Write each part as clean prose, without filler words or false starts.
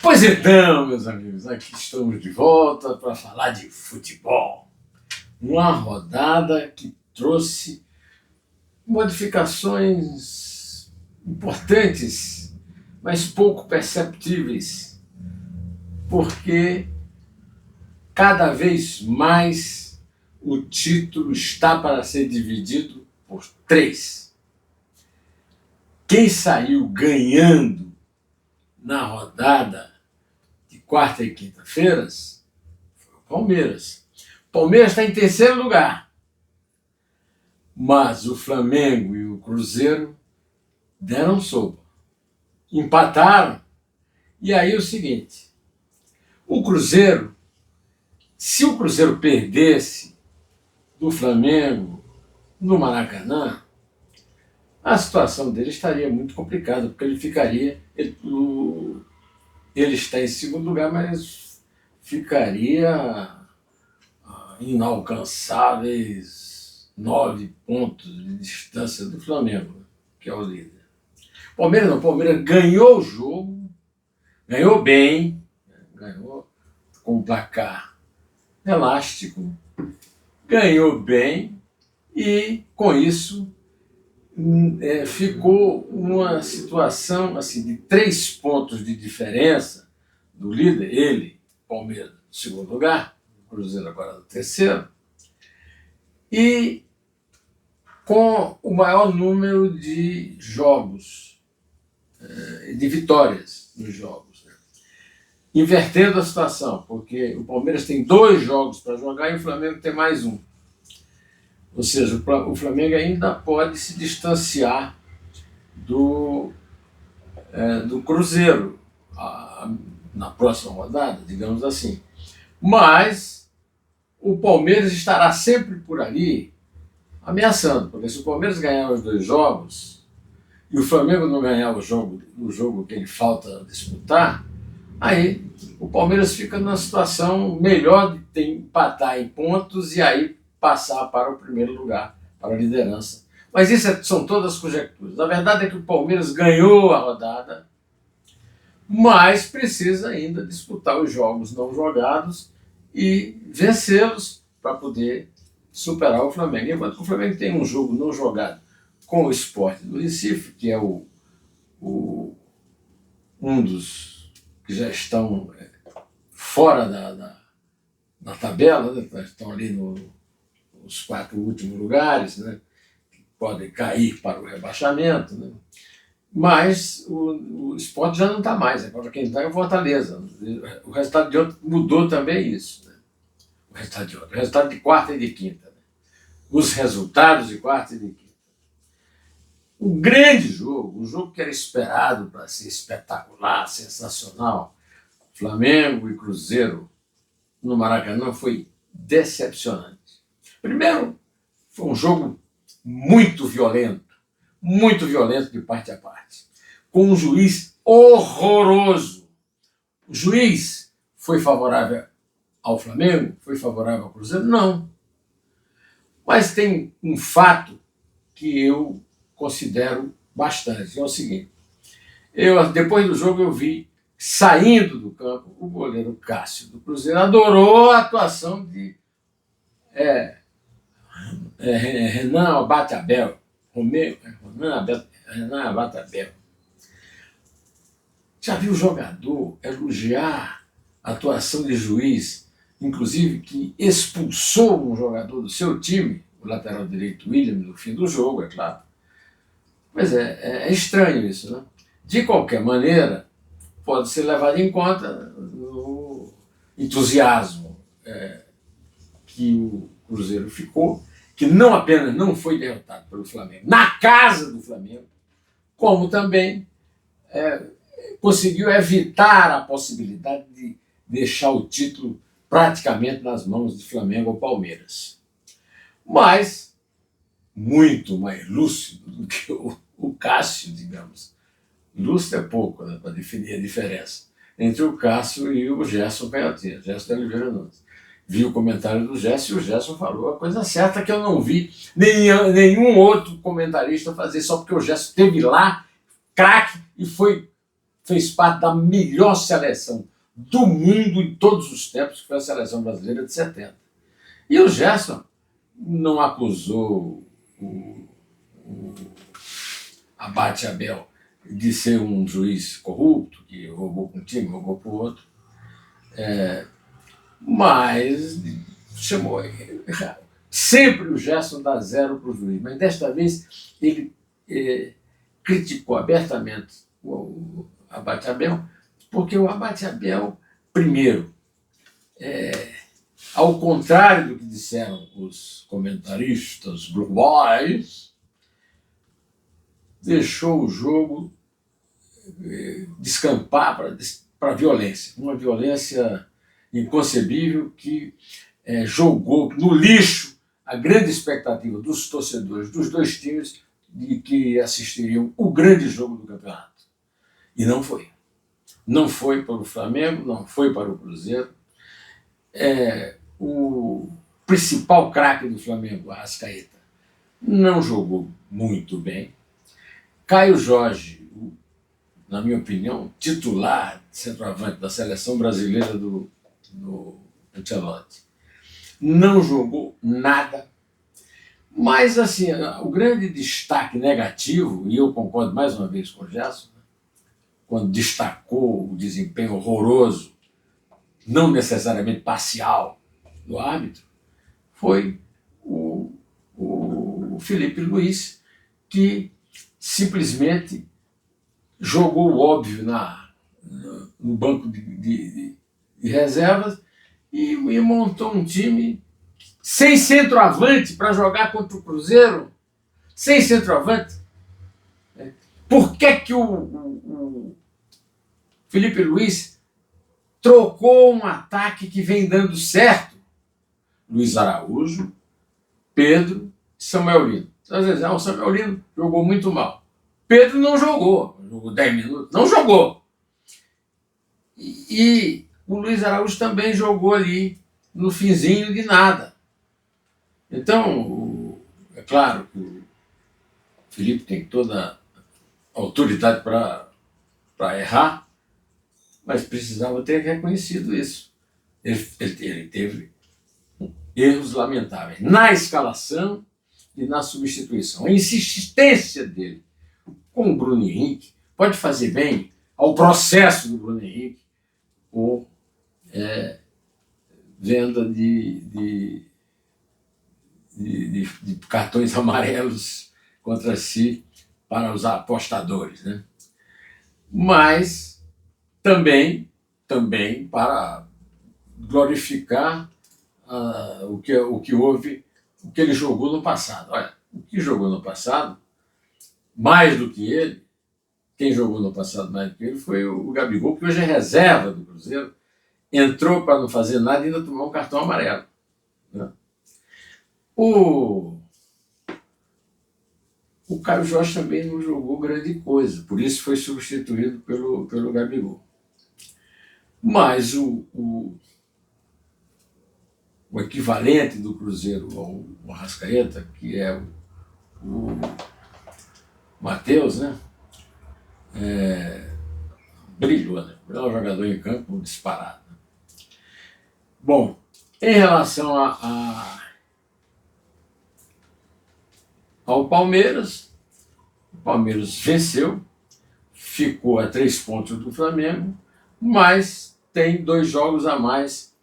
Pois então, meus amigos, aqui estamos de volta para falar de futebol. Uma rodada que trouxe modificações importantes, mas pouco perceptíveis, porque cada vez mais o título está para ser dividido por 3. Quem saiu ganhando na rodada de quarta e quinta-feiras foi o Palmeiras. O Palmeiras está em terceiro lugar, mas o Flamengo e o Cruzeiro deram sopa, empataram. E aí o seguinte, se o Cruzeiro perdesse do Flamengo no Maracanã, a situação dele estaria muito complicada, porque ele está em segundo lugar, mas ficaria inalcançáveis 9 pontos de distância do Flamengo, que é o líder. O Palmeiras ganhou o jogo, ganhou bem, ganhou com um placar elástico, ganhou bem e, com isso, ficou uma situação assim, de 3 pontos de diferença do líder, ele, Palmeiras, no segundo lugar, Cruzeiro agora no terceiro, e com o maior número de jogos, de vitórias nos jogos, né? Invertendo a situação, porque o Palmeiras tem 2 jogos para jogar e o Flamengo tem mais um. Ou seja, o Flamengo ainda pode se distanciar do Cruzeiro na próxima rodada, digamos assim. Mas o Palmeiras estará sempre por ali ameaçando, porque se o Palmeiras ganhar os 2 jogos e o Flamengo não ganhar o jogo que ele falta disputar, aí o Palmeiras fica numa situação melhor de empatar em pontos e aí passar para o primeiro lugar, para a liderança. Mas isso são todas conjecturas. A verdade é que o Palmeiras ganhou a rodada, mas precisa ainda disputar os jogos não jogados e vencê-los para poder superar o Flamengo. Enquanto que o Flamengo tem um jogo não jogado com o Sport do Recife, que é um dos que já estão fora da tabela, né? Estão ali os 4 últimos lugares, né, que podem cair para o rebaixamento, né? Mas o Sport já não está mais, agora quem está é o Fortaleza. O resultado de ontem mudou também isso, né? O resultado de quarta e de quinta, né? Os resultados de quarta e de quinta. O grande jogo, o jogo que era esperado para ser espetacular, sensacional, Flamengo e Cruzeiro no Maracanã, foi decepcionante. Primeiro, foi um jogo muito violento de parte a parte, com um juiz horroroso. O juiz foi favorável ao Flamengo? Foi favorável ao Cruzeiro? Não. Mas tem um fato que eu considero bastante, é o seguinte. Depois do jogo eu vi, saindo do campo, o goleiro Cássio do Cruzeiro adorou a atuação de Renan Abatabel. Renan Abatabel. Já viu o jogador elogiar a atuação de juiz, inclusive que expulsou um jogador do seu time, o lateral direito William, no fim do jogo, é claro. Pois é estranho isso, né? De qualquer maneira, pode ser levado em conta o entusiasmo que o Cruzeiro ficou, que não apenas não foi derrotado pelo Flamengo na casa do Flamengo, como também conseguiu evitar a possibilidade de deixar o título praticamente nas mãos de Flamengo ou Palmeiras. Mas muito mais lúcido do que o Cássio, digamos. Lúcido é pouco, né, para definir a diferença entre o Cássio e o Gerson Canhotinha, Gerson de Oliveira Nunes. Vi o comentário do Gerson e o Gerson falou a coisa certa que eu não vi nenhum outro comentarista fazer, só porque o Gerson esteve lá, craque, e foi fez parte da melhor seleção do mundo em todos os tempos, que foi a seleção brasileira de 70. E o Gerson não acusou o Abate Abel de ser um juiz corrupto, que roubou para um time, roubou para o outro, mas chamou. Sempre o Gerson dá 0 para o juiz, mas desta vez ele criticou abertamente o Abate Abel, porque o Abate Abel, primeiro, ao contrário do que disseram os comentaristas globais, deixou o jogo descampar para a violência, uma violência inconcebível que jogou no lixo a grande expectativa dos torcedores dos dois times de que assistiriam o grande jogo do campeonato. E não foi. Não foi para o Flamengo, não foi para o Cruzeiro. O principal craque do Flamengo, Arrascaeta, não jogou muito bem. Caio Jorge, na minha opinião, titular centroavante da seleção brasileira do Ancelotti, não jogou nada. Mas, assim, o grande destaque negativo, e eu concordo mais uma vez com o Gerson, quando destacou o desempenho horroroso, não necessariamente parcial, do árbitro, foi o Felipe Luiz, que simplesmente jogou o óbvio no banco de reservas e montou um time sem centroavante para jogar contra o Cruzeiro, sem centroavante. Por que o Felipe Luiz trocou um ataque que vem dando certo? Luiz Araújo, Pedro, Samuel Lino. Às vezes, o Samuel Lino jogou muito mal. Pedro não jogou 10 minutos, não jogou. E o Luiz Araújo também jogou ali no finzinho de nada. Então, é claro que o Felipe tem toda a autoridade para errar, mas precisava ter reconhecido isso. Ele teve erros lamentáveis na escalação e na substituição. A insistência dele com o Bruno Henrique pode fazer bem ao processo do Bruno Henrique ou venda de cartões amarelos contra si para os apostadores, né? Mas também para glorificar o que houve, o que ele jogou no passado. Olha, o que jogou no passado, mais do que ele, quem jogou no passado mais do que ele foi o Gabigol, que hoje é reserva do Cruzeiro, entrou para não fazer nada e ainda tomou um cartão amarelo, né? O Caio Jorge também não jogou grande coisa, por isso foi substituído pelo Gabigol. Mas o equivalente do Cruzeiro ao Arrascaeta, que é o Matheus, né? Brilhou, né? É um jogador em campo disparado. Bom, em relação ao Palmeiras, o Palmeiras venceu, ficou a 3 pontos do Flamengo, mas tem 2 jogos a mais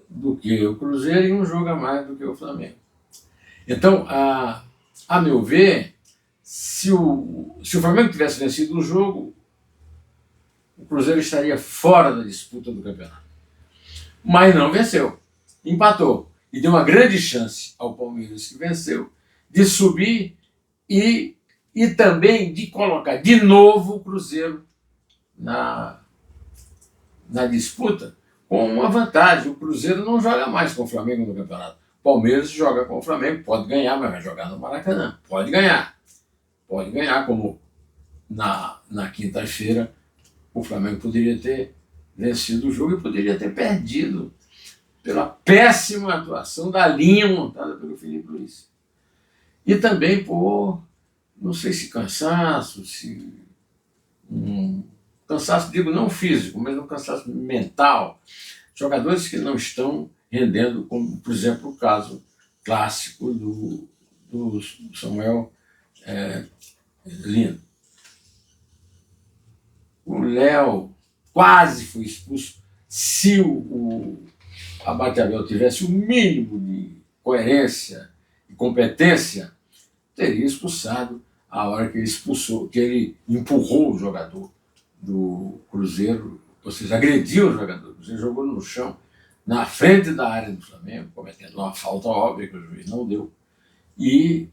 do que o Cruzeiro e 1 jogo a mais do que o Flamengo. Então, a meu ver, se o Flamengo tivesse vencido o jogo, o Cruzeiro estaria fora da disputa do campeonato. Mas não venceu, empatou e deu uma grande chance ao Palmeiras, que venceu, de subir e também de colocar de novo o Cruzeiro na disputa com uma vantagem. O Cruzeiro não joga mais com o Flamengo no campeonato. O Palmeiras joga com o Flamengo, pode ganhar, mas vai jogar no Maracanã. Pode ganhar, como na quinta-feira o Flamengo poderia ter vencido o jogo e poderia ter perdido pela péssima atuação da linha montada pelo Felipe Luiz. E também por, não sei se cansaço, cansaço, digo não físico, mas um cansaço mental. Jogadores que não estão rendendo, como, por exemplo, o caso clássico do Samuel Lino. O Léo quase foi expulso. Se o Abate Abel tivesse o mínimo de coerência e competência, teria expulsado a hora que ele expulsou, que ele empurrou o jogador do Cruzeiro, ou seja, agrediu o jogador. O Cruzeiro jogou no chão, na frente da área do Flamengo, cometendo uma falta óbvia que o juiz não deu. E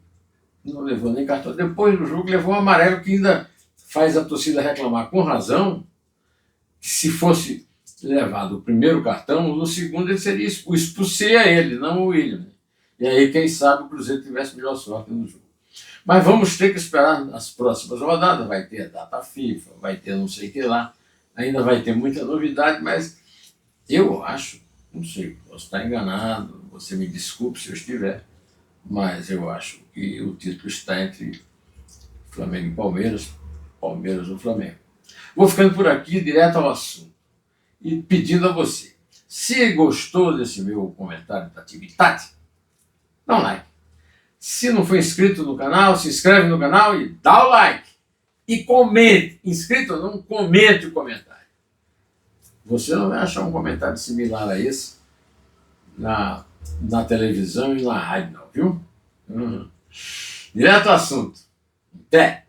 não levou nem cartão. Depois do jogo levou um amarelo que ainda faz a torcida reclamar com razão que se fosse levado o primeiro cartão, no segundo ele seria expulsar ele, não o William. E aí, quem sabe, o Cruzeiro tivesse melhor sorte no jogo. Mas vamos ter que esperar as próximas rodadas, vai ter a data FIFA, vai ter não sei o que lá, ainda vai ter muita novidade, mas eu acho, não sei, posso estar enganado, você me desculpe se eu estiver, mas eu acho que o título está entre Flamengo e Palmeiras, Palmeiras ou Flamengo. Vou ficando por aqui, direto ao assunto, e pedindo a você, se gostou desse meu comentário da atividade, dá um like. Se não for inscrito no canal, se inscreve no canal e dá o like. E comente. Inscrito ou não, comente o comentário. Você não vai achar um comentário similar a esse na televisão e na rádio, não, viu? Direto ao assunto. Até!